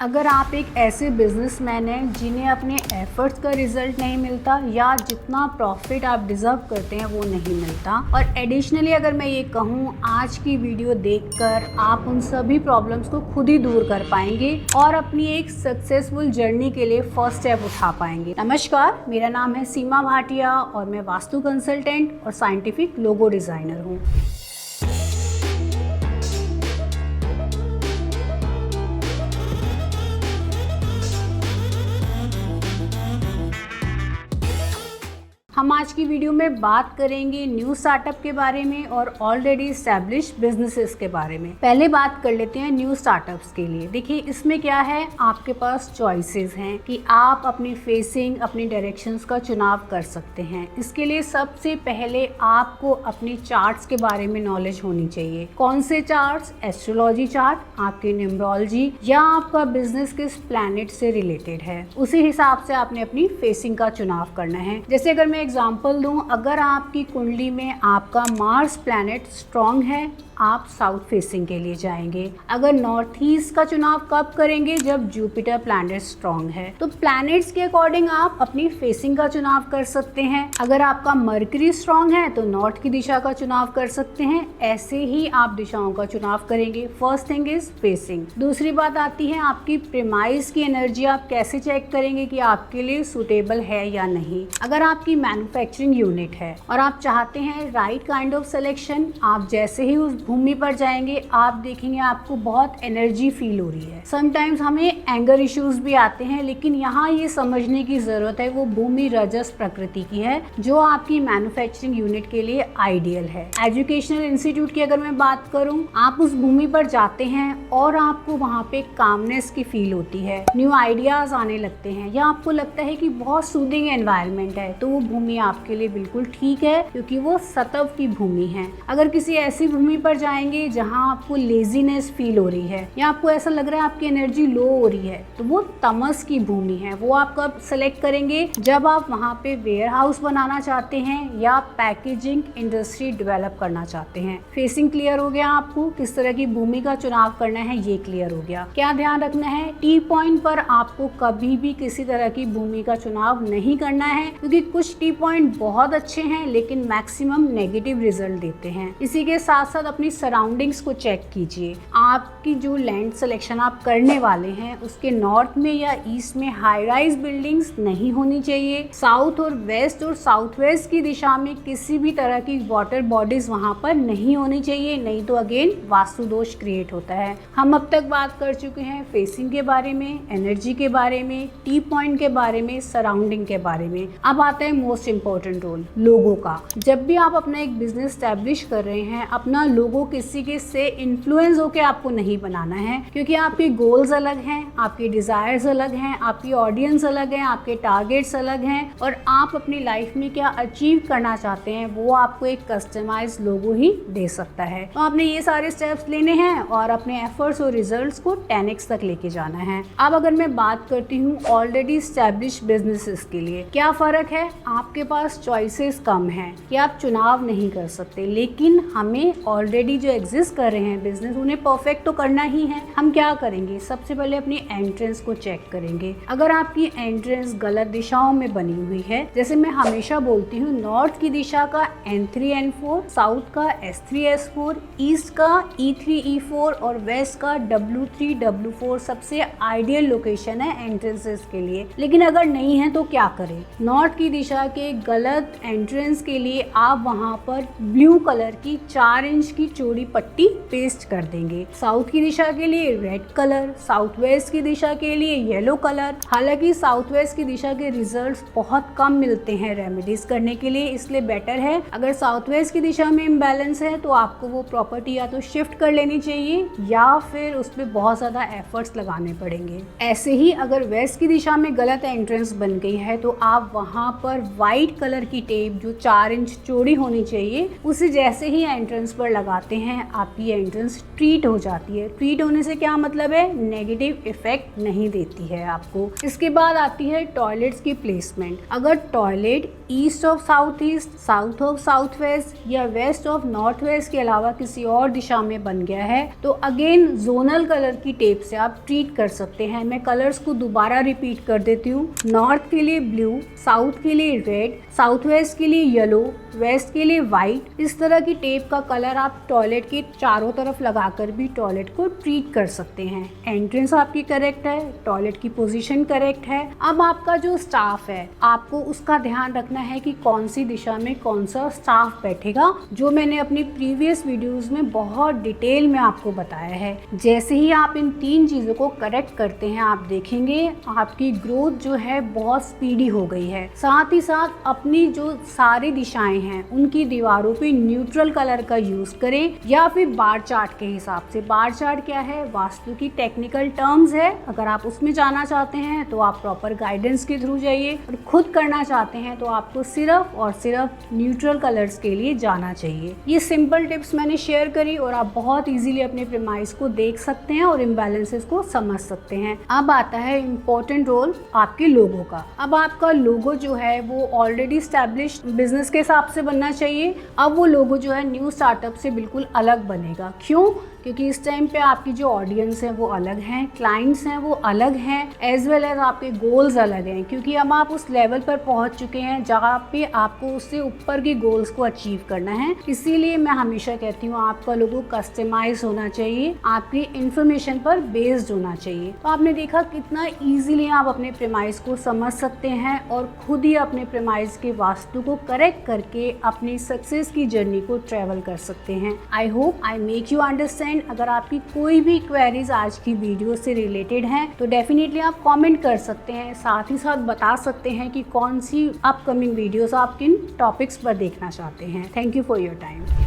अगर आप एक ऐसे बिजनेसमैन हैं जिन्हें अपने एफर्ट्स का रिजल्ट नहीं मिलता या जितना प्रॉफिट आप डिज़र्व करते हैं वो नहीं मिलता, और एडिशनली अगर मैं ये कहूँ आज की वीडियो देखकर आप उन सभी प्रॉब्लम्स को खुद ही दूर कर पाएंगे और अपनी एक सक्सेसफुल जर्नी के लिए फर्स्ट स्टेप उठा पाएंगे। नमस्कार, मेरा नाम है सीमा भाटिया और मैं वास्तु कंसल्टेंट और साइंटिफिक लोगो डिज़ाइनर हूँ। हम आज की वीडियो में बात करेंगे न्यू स्टार्टअप के बारे में और ऑलरेडी एस्टैब्लिश बिजनेसेस के बारे में। पहले बात कर लेते हैं न्यू स्टार्टअप्स के लिए। देखिए, इसमें क्या है, आपके पास चॉइसेस हैं कि आप अपनी फेसिंग, अपनी डायरेक्शंस का चुनाव कर सकते हैं। इसके लिए सबसे पहले आपको अपनी चार्ट्स के बारे में नॉलेज होनी चाहिए। कौन से चार्ट्स? एस्ट्रोलॉजी चार्ट, आपकी न्यूमरोलॉजी या आपका बिजनेस किस प्लैनेट से रिलेटेड है, उसी हिसाब से आपने अपनी फेसिंग का चुनाव करना है। जैसे अगर मैं एग्जाम्पल दूं, अगर आपकी कुंडली में आपका मार्स प्लैनेट स्ट्रॉन्ग है, आप साउथ फेसिंग के लिए जाएंगे। अगर नॉर्थ ईस्ट का चुनाव कब करेंगे? जब जुपिटर प्लैनेट स्ट्रॉन्ग है। तो प्लैनेट्स के अकॉर्डिंग आप अपनी फेसिंग का चुनाव कर सकते हैं। अगर आपका मरकरी स्ट्रॉन्ग है तो नॉर्थ की दिशा का चुनाव कर सकते हैं। ऐसे ही आप दिशाओं का चुनाव करेंगे। First thing is facing. दूसरी बात आती है आपकी प्रीमाइस की एनर्जी। आप कैसे चेक करेंगे कि आपके लिए सुटेबल है या नहीं? अगर आपकी मैन्युफैक्चरिंग यूनिट है और आप चाहते हैं राइट काइंड ऑफ सिलेक्शन, आप जैसे ही उस भूमि पर जाएंगे आप देखेंगे आपको बहुत एनर्जी फील हो रही है। समटाइम्स हमें एंगर इश्यूज भी आते हैं, लेकिन यहाँ ये समझने की जरूरत है वो भूमि रजस प्रकृति की है जो आपकी मैन्युफैक्चरिंग यूनिट के लिए आइडियल है। एजुकेशनल इंस्टीट्यूट की अगर मैं बात करूँ, आप उस भूमि पर जाते हैं और आपको वहाँ पे कामनेस की फील होती है, न्यू आइडियाज आने लगते हैं या आपको लगता है कि बहुत सूदिंग एनवायरनमेंट है, तो वो भूमि आपके लिए बिल्कुल ठीक है क्योंकि वो सतव की भूमि है। अगर किसी ऐसी भूमि पर जाएंगे जहां आपको लेजीनेस फील हो रही है या आपको ऐसा लग रहा है आपकी एनर्जी लो हो रही है, तो वो तमस की भूमि है। वो आप कब सेलेक्ट करेंगे? जब आप वहां पे वेयर हाउस बनाना चाहते हैं या पैकेजिंग इंडस्ट्री डेवलप करना चाहते हैं। फेसिंग क्लियर हो गया, आपको किस तरह की भूमि का चुनाव करना है ये क्लियर हो गया। क्या ध्यान रखना है? टी पॉइंट पर आपको कभी भी किसी तरह की भूमि का चुनाव नहीं करना है क्योंकि कुछ टी पॉइंट बहुत अच्छे हैं लेकिन मैक्सिमम नेगेटिव रिजल्ट देते हैं। इसी के साथ साथ अपनी सराउंडिंग्स को चेक कीजिए। आपकी जो लैंड सिलेक्शन आप करने वाले हैं उसके नॉर्थ में या ईस्ट में हाई राइज बिल्डिंग्स नहीं होनी चाहिए। साउथ और साउथ वेस्ट की दिशा में किसी भी तरह की वाटर बॉडीज वहां पर नहीं होनी चाहिए, नहीं तो अगेन वास्तु दोष क्रिएट होता है। हम अब तक बात कर चुके हैं फेसिंग के बारे में, एनर्जी के बारे में, टी पॉइंट के बारे में, सराउंडिंग के बारे में। अब आता है मोस्ट इंपॉर्टेंट रोल, लोगो का। जब भी आप अपना एक बिजनेस स्टैब्लिश कर रहे हैं, अपना लोगो किसी के से इन्फ्लुएंस होकर आपको नहीं बनाना है क्योंकि आपके गोल्स अलग हैं, आपके डिजायर्स अलग हैं, आपकी ऑडियंस अलग है, आपके टारगेट्स अलग हैं और आप अपनी लाइफ में क्या अचीव करना चाहते हैं वो आपको एक कस्टमाइज लोगो ही दे सकता है। तो आपने ये सारे स्टेप्स लेने हैं और अपने एफर्ट्स और रिजल्ट्स को 10x तक लेके जाना है। अब अगर मैं बात करती हूँ ऑलरेडी एस्टैब्लिश बिजनेसेस के लिए, क्या फर्क है? आपके पास चॉइसेस कम है कि आप चुनाव नहीं कर सकते, लेकिन हमें ऑलरेडी जो एग्जिस्ट कर रहे हैं बिजनेस उन्हें परफेक्ट तो करना ही है। हम क्या करेंगे? सबसे पहले अपनी एंट्रेंस को चेक करेंगे। अगर आपकी एंट्रेंस गलत दिशाओं में बनी हुई है, जैसे मैं हमेशा बोलती हूँ, नॉर्थ की दिशा का N3 N4, साउथ का S3 S4, ईस्ट का E3 E4 और वेस्ट का W3 W4 सबसे आइडियल लोकेशन है एंट्रेंसेस के लिए। लेकिन अगर नहीं है तो क्या करें? नॉर्थ की दिशा के गलत एंट्रेंस के लिए आप वहां पर ब्लू कलर की 4 इंच की चौड़ी पट्टी पेस्ट कर देंगे। साउथ की दिशा के लिए रेड कलर, साउथ वेस्ट की दिशा के लिए येलो कलर। हालांकि साउथ वेस्ट की दिशा के रिजल्ट्स बहुत कम मिलते हैं रेमेडीज करने के लिए, इसलिए बेटर है अगर साउथ वेस्ट की दिशा में इम्बैलेंस है तो आपको वो प्रॉपर्टी या तो शिफ्ट कर लेनी चाहिए या फिर उस पर बहुत ज्यादा एफर्ट्स लगाने पड़ेंगे। ऐसे ही अगर वेस्ट की दिशा में गलत एंट्रेंस बन गई है तो आप वहां पर व्हाइट कलर की टेप जो 4 इंच चौड़ी होनी चाहिए उसे जैसे ही एंट्रेंस पर लगाते हैं आपकी एंट्रेंस ट्रीट हो जाती है। ट्रीट होने से क्या मतलब है, नेगेटिव इफेक्ट नहीं देती है आपको। इसके बाद आती है टॉयलेट्स की प्लेसमेंट। अगर toilet east of south east, south of south west या वेस्ट ऑफ नॉर्थ वेस्ट के अलावा किसी और दिशा में बन गया है तो अगेन जोनल कलर की टेप से आप ट्रीट कर सकते हैं। मैं कलर्स को दोबारा रिपीट कर देती हूँ। नॉर्थ के लिए ब्लू, साउथ के लिए रेड, साउथ वेस्ट के लिए येलो, वेस्ट के लिए वाइट। इस तरह की टेप का कलर आप टॉयलेट के चारों तरफ लगाकर भी टॉयलेट को ट्रीट कर सकते हैं। एंट्रेंस आपकी करेक्ट है, टॉयलेट की पोजीशन करेक्ट है। अब आपका जो स्टाफ है आपको उसका ध्यान रखना है कि कौन सी दिशा में कौन सा स्टाफ बैठेगा, जो मैंने अपनी प्रीवियस वीडियोस में बहुत डिटेल में आपको बताया है। जैसे ही आप इन 3 चीज़ों को करेक्ट करते हैं आप देखेंगे आपकी ग्रोथ जो है बहुत स्पीडी हो गई है। साथ ही साथ अपनी जो सारी दिशाएं हैं उनकी दीवारों पे न्यूट्रल कलर का यूज करें या फिर बार चार्ट के हिसाब से। बार चार्ट क्या है, वास्तु की टेक्निकल टर्म्स है। अगर आप उसमें जाना चाहते हैं तो आप प्रॉपर गाइडेंस के थ्रू जाइए, और खुद करना चाहते हैं तो आपको सिर्फ और सिर्फ न्यूट्रल कलर्स के लिए जाना चाहिए। ये सिंपल टिप्स मैंने शेयर करी और आप बहुत इजीली अपने प्रीमाइस को देख सकते हैं और इम्बैलेंसेस को समझ सकते हैं। अब आता है इम्पोर्टेंट रोल आपके लोगो का। अब आपका लोगो जो है वो ऑलरेडी स्टैब्लिश्ड बिजनेस के हिसाब से बनना चाहिए। अब वो लोगो जो है न्यू स्टार्टअप से बिल्कुल अलग बनेगा। क्यों? क्योंकि इस टाइम पे आपकी जो ऑडियंस है वो अलग हैं, क्लाइंट्स हैं वो अलग हैं, एज वेल एज आपके गोल्स अलग हैं। क्योंकि अब आप उस लेवल पर पहुंच चुके हैं जहाँ पे आपको उससे ऊपर के गोल्स को अचीव करना है। इसीलिए मैं हमेशा कहती हूँ आपका लोगो कस्टमाइज होना चाहिए, आपकी इंफॉर्मेशन पर बेस्ड होना चाहिए। तो आपने देखा कितना ईजिली आप अपने प्रीमाइस को समझ सकते हैं और खुद ही अपने प्रीमाइस के वास्तु को करेक्ट करके अपनी सक्सेस की जर्नी को ट्रेवल कर सकते हैं। I hope I make you understand. अगर आपकी कोई भी क्वेरीज आज की वीडियो से रिलेटेड हैं तो डेफिनेटली आप कमेंट कर सकते हैं। साथ ही साथ बता सकते हैं कि कौन सी अपकमिंग वीडियोस आप किन टॉपिक्स पर देखना चाहते हैं। Thank you for your time.